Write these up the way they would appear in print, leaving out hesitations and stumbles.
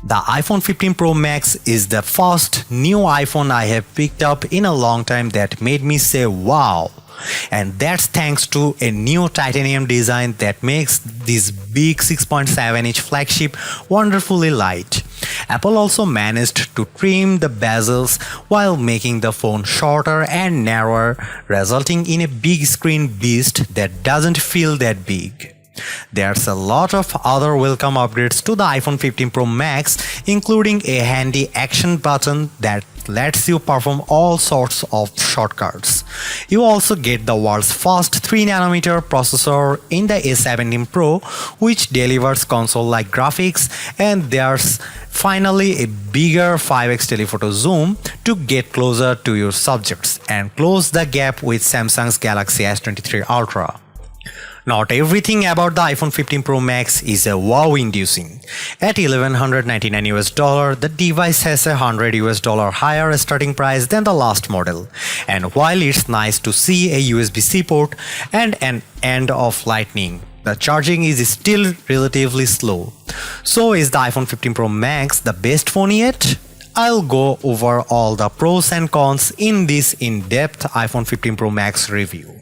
The iPhone 15 Pro Max is the first new iPhone I have picked up in a long time that made me say wow. And that's thanks to a new titanium design that makes this big 6.7-inch flagship wonderfully light. Apple also managed to trim the bezels while making the phone shorter and narrower, resulting in a big screen beast that doesn't feel that big. There's a lot of other welcome upgrades to the iPhone 15 Pro Max, including a handy action button that lets you perform all sorts of shortcuts. You also get the world's first 3nm processor in the S17 Pro, which delivers console-like graphics, and there's finally a bigger 5x telephoto zoom to get closer to your subjects and close the gap with Samsung's Galaxy S23 Ultra. Not everything about the iPhone 15 Pro Max is a wow-inducing. At $1,199, the device has a $100 higher starting price than the last model. And while it's nice to see a USB-C port and an end of Lightning, the charging is still relatively slow. So is the iPhone 15 Pro Max the best phone yet? I'll go over all the pros and cons in this in-depth iPhone 15 Pro Max review.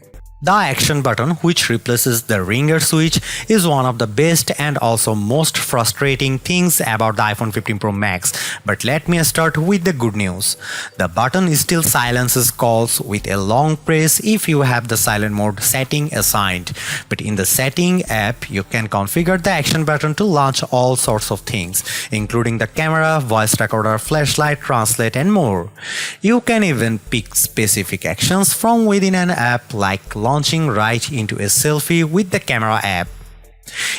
The action button, which replaces the ringer switch, is one of the best and also most frustrating things about the iPhone 15 Pro Max. But let me start with the good news. The button still silences calls with a long press if you have the silent mode setting assigned. But in the setting app, you can configure the action button to launch all sorts of things, including the camera, voice recorder, flashlight, translate, and more. You can even pick specific actions from within an app, like launching right into a selfie with the camera app.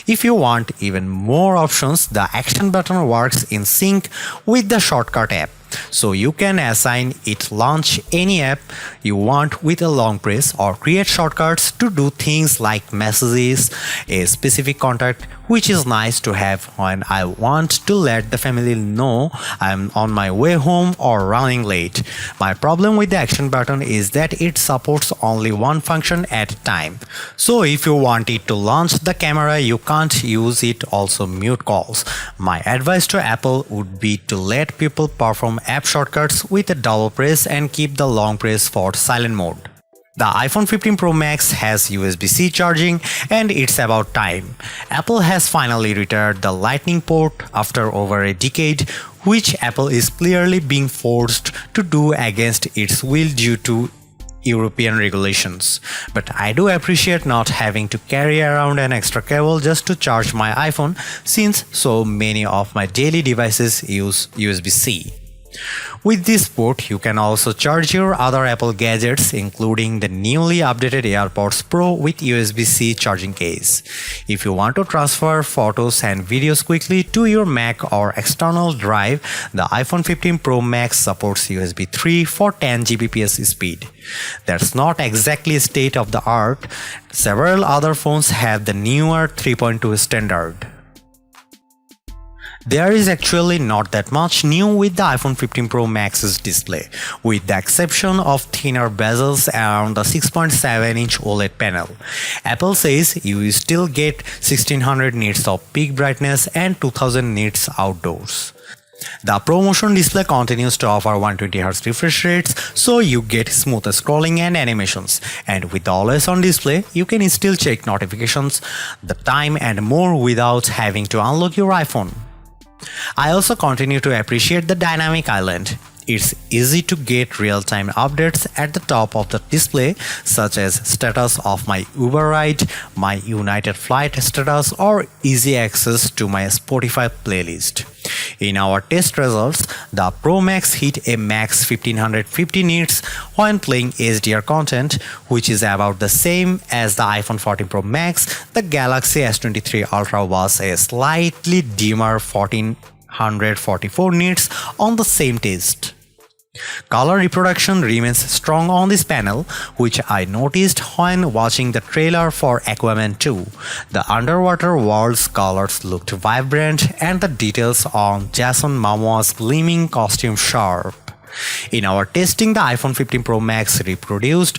If you want even more options, the action button works in sync with the shortcut app, so you can assign it launch any app you want with a long press or create shortcuts to do things like messages, a specific contact, which is nice to have when I want to let the family know I'm on my way home or running late. My problem with the action button is that it supports only one function at a time. So if you want it to launch the camera, you can't use it also mute calls. My advice to Apple would be to let people perform app shortcuts with a double press and keep the long press for silent mode. The iPhone 15 Pro Max has USB-C charging, and it's about time. Apple has finally retired the Lightning port after over a decade, which Apple is clearly being forced to do against its will due to European regulations. But I do appreciate not having to carry around an extra cable just to charge my iPhone, since so many of my daily devices use USB-C. With this port, you can also charge your other Apple gadgets, including the newly updated AirPods Pro with USB-C charging case. If you want to transfer photos and videos quickly to your Mac or external drive, the iPhone 15 Pro Max supports USB 3 for 10 Gbps speed. That's not exactly state of the art. Several other phones have the newer 3.2 standard. There is actually not that much new with the iPhone 15 Pro Max's display, with the exception of thinner bezels around the 6.7-inch OLED panel. Apple says you still get 1600 nits of peak brightness and 2000 nits outdoors. The ProMotion display continues to offer 120Hz refresh rates, so you get smoother scrolling and animations. And with the always-on display, you can still check notifications, the time, and more without having to unlock your iPhone. I also continue to appreciate the dynamic island. It's easy to get real-time updates at the top of the display, such as status of my Uber ride, my United Flight status, or easy access to my Spotify playlist. In our test results, the Pro Max hit a max 1550 nits when playing HDR content, which is about the same as the iPhone 14 Pro Max. The Galaxy S23 Ultra was a slightly dimmer 1444 nits on the same test. Color reproduction remains strong on this panel, which I noticed when watching the trailer for Aquaman 2. The underwater world's colors looked vibrant and the details on Jason Momoa's gleaming costume sharp. In our testing, the iPhone 15 Pro Max reproduced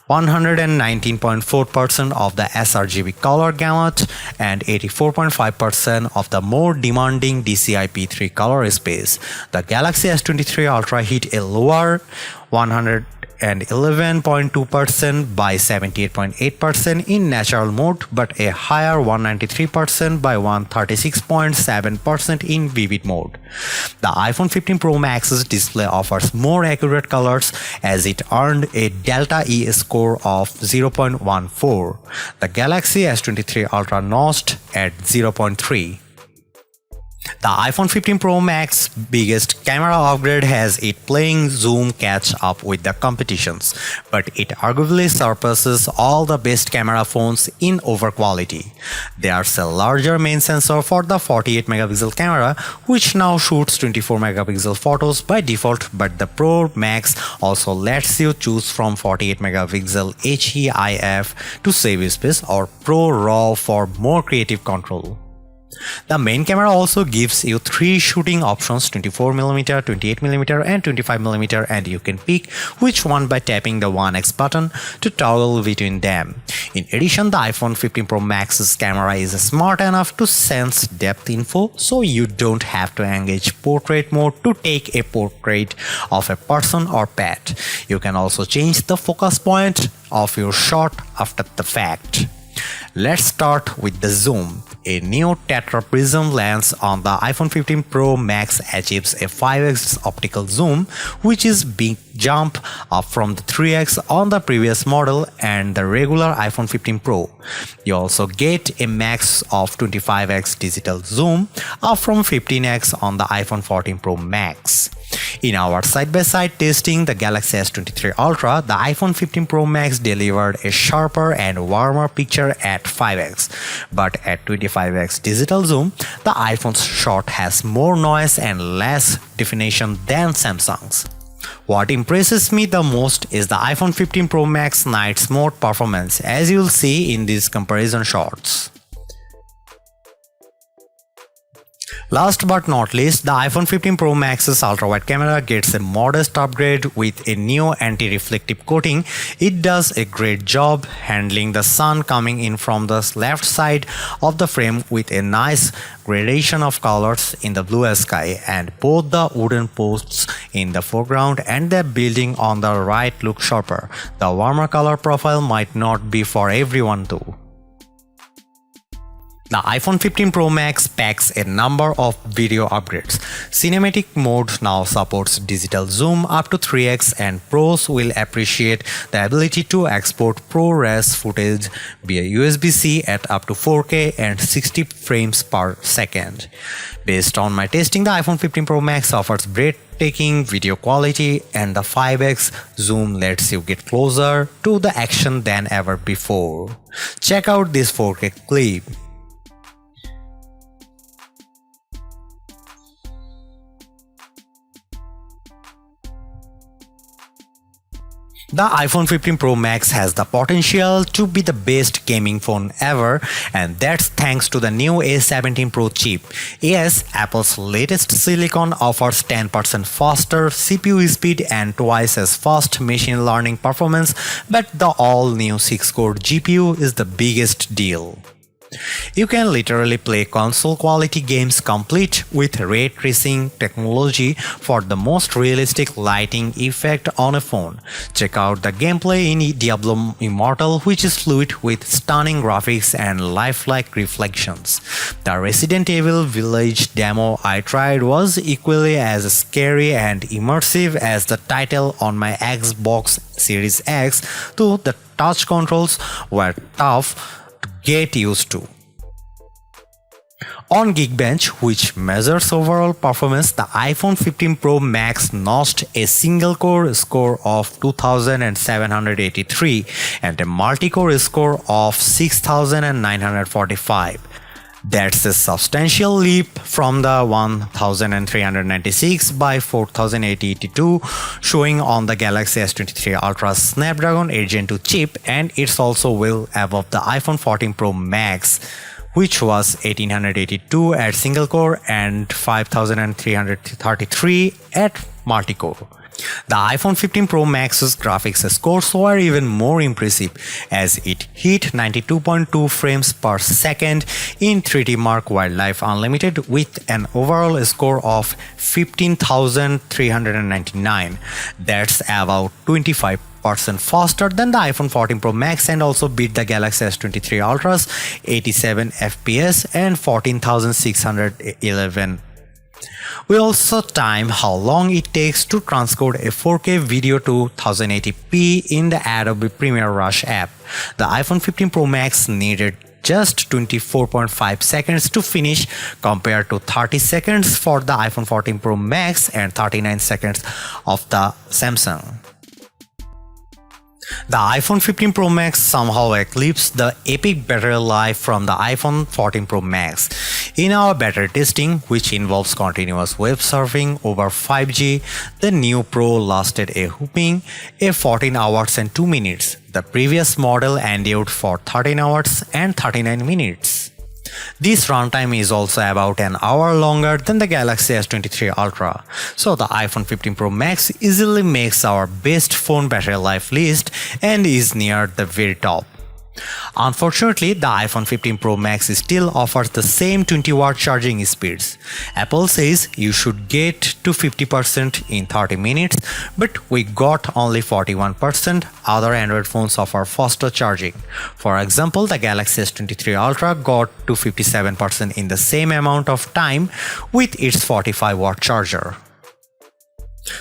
119.4% of the sRGB color gamut, and 84.5% of the more demanding DCI-P3 color space. The Galaxy S23 Ultra hit a lower 111.2% by 78.8% in natural mode, but a higher 193% by 136.7% in vivid mode. The iPhone 15 Pro Max's display offers more accurate colors as it earned a Delta E score of 0.14. The Galaxy S23 Ultra notched at 0.3. The iPhone 15 Pro Max biggest camera upgrade has it playing zoom catch up with the competitions, but it arguably surpasses all the best camera phones in over quality. There's a larger main sensor for the 48 megapixel camera, which now shoots 24 megapixel photos by default, but the Pro Max also lets you choose from 48 megapixel HEIF to save space or Pro RAW for more creative control. The main camera also gives you 3 shooting options: 24mm, 28mm and 25mm, and you can pick which one by tapping the 1x button to toggle between them. In addition, the iPhone 15 Pro Max's camera is smart enough to sense depth info, so you don't have to engage portrait mode to take a portrait of a person or pet. You can also change the focus point of your shot after the fact. Let's start with the zoom. A new tetra prism lens on the iPhone 15 Pro Max achieves a 5x optical zoom, which is a big jump up from the 3x on the previous model and the regular iPhone 15 Pro. You also get a max of 25x digital zoom, up from 15x on the iPhone 14 Pro Max. In our side-by-side testing the Galaxy S23 Ultra, the iPhone 15 Pro Max delivered a sharper and warmer picture at 5x, but at 25x digital zoom, the iPhone's shot has more noise and less definition than Samsung's. What impresses me the most is the iPhone 15 Pro Max night mode performance, as you'll see in these comparison shots. Last but not least, the iPhone 15 Pro Max's ultra-wide camera gets a modest upgrade with a new anti-reflective coating. It does a great job handling the sun coming in from the left side of the frame with a nice gradation of colors in the blue sky, and both the wooden posts in the foreground and the building on the right look sharper. The warmer color profile might not be for everyone though. The iPhone 15 Pro Max packs a number of video upgrades. Cinematic mode now supports digital zoom up to 3x, and pros will appreciate the ability to export ProRes footage via USB-C at up to 4K and 60 frames per second. Based on my testing, the iPhone 15 Pro Max offers breathtaking video quality, and the 5x zoom lets you get closer to the action than ever before. Check out this 4K clip. The iPhone 15 Pro Max has the potential to be the best gaming phone ever, and that's thanks to the new A17 Pro chip. Yes, Apple's latest silicon offers 10% faster CPU speed and twice as fast machine learning performance, but the all-new 6-core GPU is the biggest deal. You can literally play console quality games complete with ray tracing technology for the most realistic lighting effect on a phone. Check out the gameplay in Diablo Immortal, which is fluid with stunning graphics and lifelike reflections. The Resident Evil Village demo I tried was equally as scary and immersive as the title on my Xbox Series X, though the touch controls were tough to get used to. On Geekbench, which measures overall performance, the iPhone 15 Pro Max notched a single-core score of 2783 and a multi-core score of 6945. That's a substantial leap from the 1396 by 4882 showing on the Galaxy S23 Ultra Snapdragon 8 Gen 2 chip, and it's also well above the iPhone 14 Pro Max, which was 1882 at single core and 5333 at multi-core. The iPhone 15 Pro Max's graphics scores were even more impressive as it hit 92.2 frames per second in 3D Mark Wildlife Unlimited with an overall score of 15,399. That's about 25% faster than the iPhone 14 Pro Max and also beat the Galaxy S23 Ultra's 87 FPS and 14,611. We also time how long it takes to transcode a 4K video to 1080p in the Adobe Premiere Rush app. The iPhone 15 Pro Max needed just 24.5 seconds to finish compared to 30 seconds for the iPhone 14 Pro Max and 39 seconds of the Samsung. The iPhone 15 Pro Max somehow eclipsed the epic battery life from the iPhone 14 Pro Max. In our battery testing, which involves continuous web surfing over 5G, the new Pro lasted a whopping 14 hours and 2 minutes. The previous model endured for 13 hours and 39 minutes. This runtime is also about an hour longer than the Galaxy S23 Ultra, so the iPhone 15 Pro Max easily makes our best phone battery life list and is near the very top. Unfortunately, the iPhone 15 Pro Max still offers the same 20-watt charging speeds. Apple says you should get to 50% in 30 minutes, but we got only 41%. Other Android phones offer faster charging. For example, the Galaxy S23 Ultra got to 57% in the same amount of time with its 45-watt charger.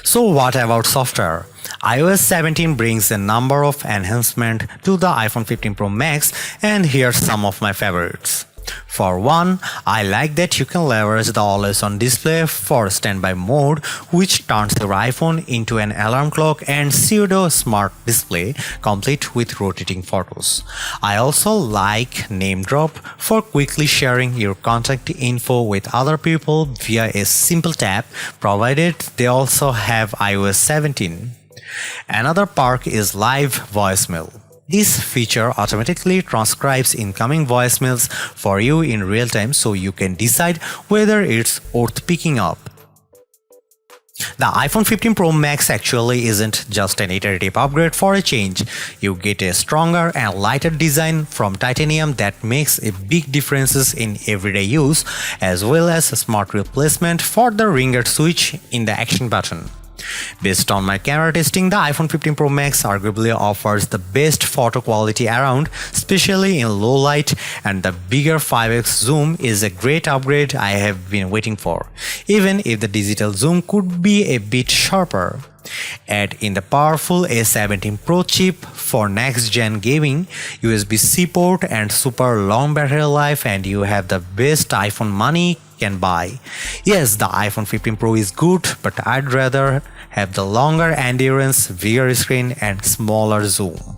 So what about software? iOS 17 brings a number of enhancements to the iPhone 15 Pro Max, and here's some of my favorites. For one, I like that you can leverage the always-on display for standby mode, which turns your iPhone into an alarm clock and pseudo-smart display complete with rotating photos. I also like Name Drop for quickly sharing your contact info with other people via a simple tap, provided they also have iOS 17. Another perk is live voicemail. This feature automatically transcribes incoming voicemails for you in real time so you can decide whether it's worth picking up. The iPhone 15 Pro Max actually isn't just an iterative upgrade for a change. You get a stronger and lighter design from titanium that makes a big differences in everyday use, as well as a smart replacement for the ringer switch in the action button. Based on my camera testing, the iPhone 15 Pro Max arguably offers the best photo quality around, especially in low light, and the bigger 5x zoom is a great upgrade I have been waiting for, even if the digital zoom could be a bit sharper. Add in the powerful A17 Pro chip for next-gen gaming, USB-C port and super long battery life, and you have the best iPhone money can buy. Yes, the iPhone 15 Pro is good, but I'd rather have the longer endurance, bigger screen and smaller zoom.